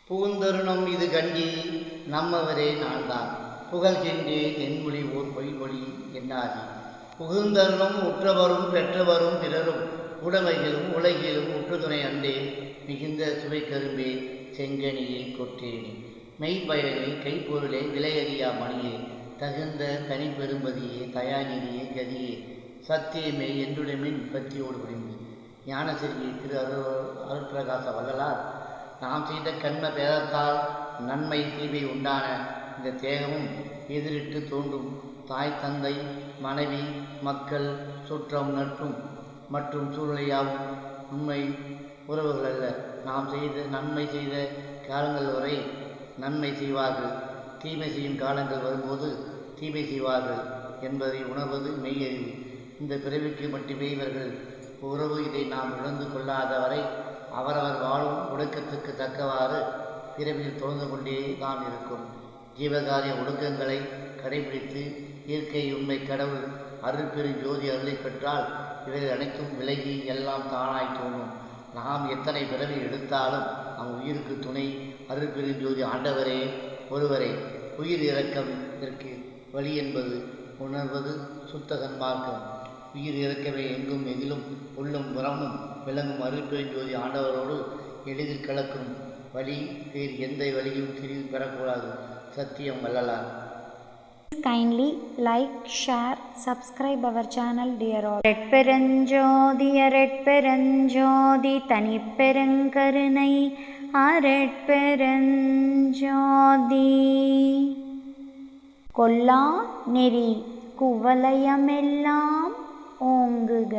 பூந்தருணம் இது கண்டி நம்மவரே நான்தான் புகழ்கின்றே தென்மொழி ஓர் பொய்மொழி என்னாதி புகுந்தருணம் உற்றவரும் பெற்றவரும் பிறரும் உடைமைகளும் உலகிலும் உற்றுதுணை அண்டே மிகுந்த சுவை கரும்பே செங்கனியை கொற்றேனே மெய்ப்பயனே கைப்பொருளே விலையறியா மணியே தகுந்த தனிப்பெரும்பதியே தயாநிதியே கதியே சத்தியமே என்றுடமின் பத்தியோடு புரிந்து ஞானசிறியை திரு அருட்பிரகாச வள்ளலார் நாம் செய்த கண்ம பேதத்தால் நன்மை தீமை உண்டான இந்த தேகமும் எதிரிட்டு தோன்றும் தாய் தந்தை மனைவி மக்கள் சுற்றம் நட்பும் மற்றும் சூழ்நிலையாகும் உண்மை உறவுகள் அல்ல. நாம் செய்த நன்மை செய்த காலங்கள் வரை நன்மை செய்வார்கள், தீமை செய்யும் காலங்கள் வரும்போது தீமை செய்வார்கள் என்பதை உணர்வது மெய்யறிவு. இந்த பிறவிக்கு மட்டுமே இவர்கள் உறவு. இதை நாம் உணர்ந்து கொள்ளாத வரை அவரவர் வாழும் ஒடுக்கத்துக்கு தக்கவாறு பிறவியில் தொடர்ந்து கொண்டே தான் இருக்கும். ஜீவகாரிய ஒடுக்கங்களை கடைபிடித்து இயற்கை உண்மை கடவுள் அருள்பெரும் ஜோதி அருளை பெற்றால் இவைகள் அனைத்தும் விலகி எல்லாம் தானாய் தோன்றும். நாம் எத்தனை பிறவி எடுத்தாலும் நம் உயிருக்கு துணை அருள்பெரும் ஜோதி ஆண்டவரே ஒருவரே. உயிர் இறக்கம் இதற்கு வழி என்பது உணர்வது சுத்த சன்மார்க்கம். உயிர் இறக்கவே எங்கும் எதிலும் உள்ளும் புறமும் விளங்கும் அருள்பெரும் ஜோதி ஆண்டவரோடு எளிதில் கலக்கும் வழி வேறு எந்த வழியும் திரிவு பெறக்கூடாது. சத்தியம் Vallalar. Kindly like, share, subscribe our channel dear all. ரெட்பெருஞ்சோதி ரெட்பெருஞ்சோதி தனிப்பெருங்கருணை அரட்பெருஞ்சோதி கொல்லா நெறி குவலயமெல்லாம் ஓங்குக.